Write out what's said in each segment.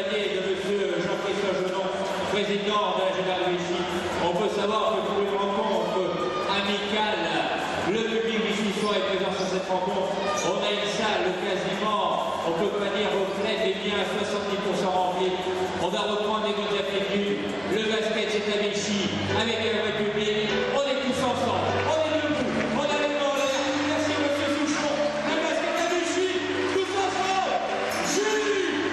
accompagné de M. Jean-Christophe Jeunon, président de la Générale de Vichy. On peut savoir que pour une rencontre amicale, le public vichysois est présent sur cette rencontre. On a une salle quasiment, on peut pas dire complète, et bien 70% remplie. On va reprendre les bonnes aptitudes. Le basket, c'est à Vichy, avec le public. On est tous ensemble. On est debout. On a les mains en l'air. Merci, monsieur Souchon. Le basket à Vichy. Tous ensemble. Jules.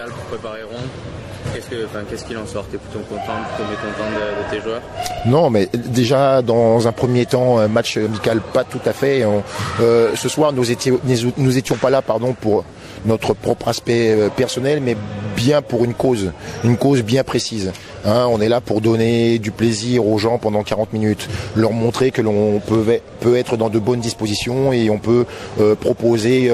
Pour préparer Rouen, qu'est-ce qu'il en sort? T'es plutôt content, plutôt mécontent de tes joueurs? Non, mais déjà dans un premier temps, un match amical pas tout à fait. Ce soir, nous étions pas là, pour notre propre aspect personnel, mais bien pour une cause bien précise. On est là pour donner du plaisir aux gens pendant 40 minutes, leur montrer que l'on peut être dans de bonnes dispositions et on peut proposer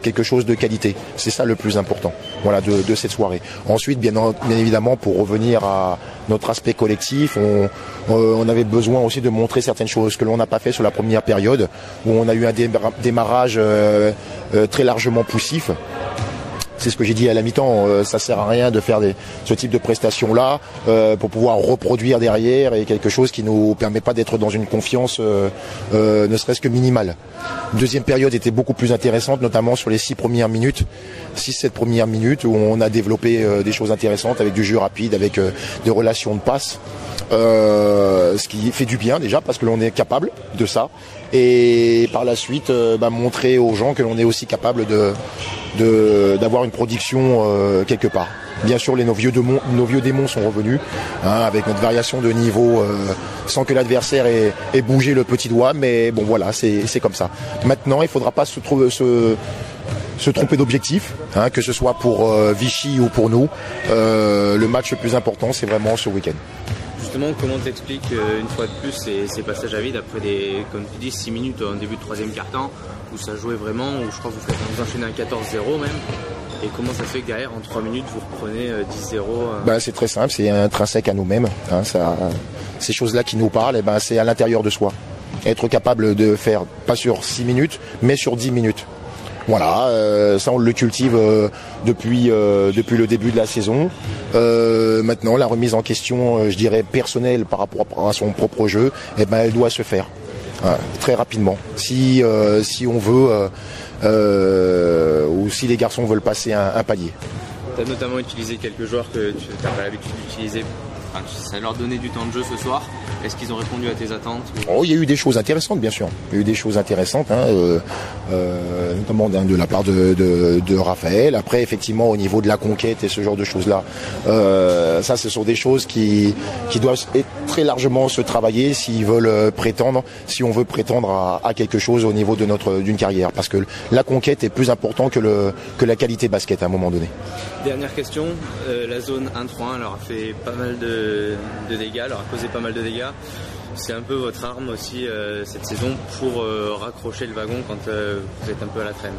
quelque chose de qualité. C'est ça le plus important, voilà, de cette soirée. Ensuite, bien évidemment, pour revenir à notre aspect collectif, on avait besoin aussi de montrer certaines choses que l'on n'a pas fait sur la première période, où on a eu un démarrage très largement poussif. C'est ce que j'ai dit à la mi-temps, ça sert à rien de faire ce type de prestations-là pour pouvoir reproduire derrière et quelque chose qui nous permet pas d'être dans une confiance ne serait-ce que minimale. Deuxième période était beaucoup plus intéressante, notamment sur les 6-7 premières minutes où on a développé des choses intéressantes avec du jeu rapide, avec des relations de passe. Ce qui fait du bien déjà parce que l'on est capable de ça et par la suite montrer aux gens que l'on est aussi capable d'avoir une production quelque part. Bien sûr, nos vieux démons sont revenus avec notre variation de niveau sans que l'adversaire ait bougé le petit doigt, mais bon voilà, c'est comme ça. Maintenant, il ne faudra pas se tromper d'objectif, que ce soit pour Vichy ou pour nous. Le match le plus important, c'est vraiment ce week-end. Justement, comment t'expliques une fois de plus ces passages à vide après comme tu dis, 6 minutes en début de troisième quart-temps où ça jouait vraiment, où je crois que vous enchaînez un 14-0 même. Et comment ça fait que derrière, en 3 minutes, vous reprenez 10-0 C'est très simple, c'est intrinsèque à nous-mêmes. Ces choses-là qui nous parlent, c'est à l'intérieur de soi. Être capable de faire, pas sur 6 minutes, mais sur 10 minutes. Voilà, ça on le cultive depuis le début de la saison. Maintenant, la remise en question, je dirais personnelle par rapport à son propre jeu, elle doit se faire très rapidement. Si on veut, ou si les garçons veulent passer un palier. Tu as notamment utilisé quelques joueurs que tu n'as pas l'habitude d'utiliser. Ça leur donnait du temps de jeu ce soir. Est-ce qu'ils ont répondu à tes attentes? Il y a eu des choses intéressantes, bien sûr. Il y a eu des choses intéressantes, notamment de la part de Raphaël. Après, effectivement, au niveau de la conquête et ce genre de choses-là, ça, ce sont des choses qui doivent très largement se travailler si on veut prétendre à quelque chose au niveau d'une carrière. Parce que la conquête est plus importante que la qualité basket à un moment donné. Dernière question, la zone 1-3-1 leur a fait pas mal de dégâts, leur a causé pas mal de dégâts. C'est un peu votre arme aussi cette saison pour raccrocher le wagon quand vous êtes un peu à la traîne.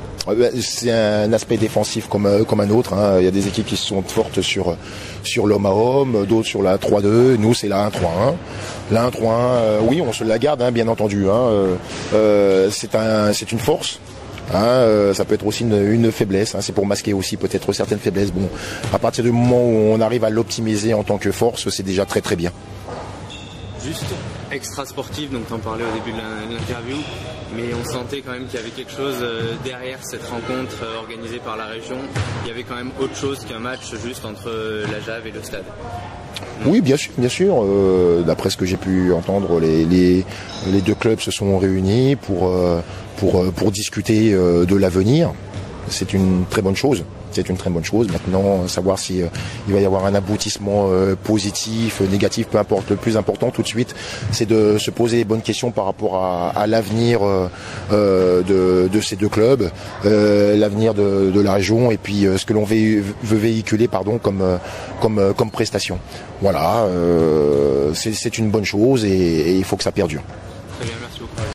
C'est un aspect défensif comme un autre. Il y a des équipes qui sont fortes sur l'homme à homme, d'autres sur la 3-2. Nous, c'est la 1-3-1. La 1-3-1, oui, on se la garde, bien entendu. C'est une force. Ça peut être aussi une faiblesse, c'est pour masquer aussi peut-être certaines faiblesses. Bon, à partir du moment où on arrive à l'optimiser en tant que force, c'est déjà très très bien. Juste extra sportif, donc t'en parlais au début de l'interview, mais on sentait quand même qu'il y avait quelque chose derrière cette rencontre organisée par la région. Il y avait quand même autre chose qu'un match juste entre la Jave et le stade. Oui, bien sûr. D'après ce que j'ai pu entendre, les deux clubs se sont réunis pour discuter de l'avenir. C'est une très bonne chose. Maintenant, savoir si il va y avoir un aboutissement positif, négatif, peu importe. Le plus important tout de suite, c'est de se poser les bonnes questions par rapport à l'avenir de ces deux clubs, l'avenir de la région et puis ce que l'on veut véhiculer comme prestation. Voilà, c'est une bonne chose et il faut que ça perdure.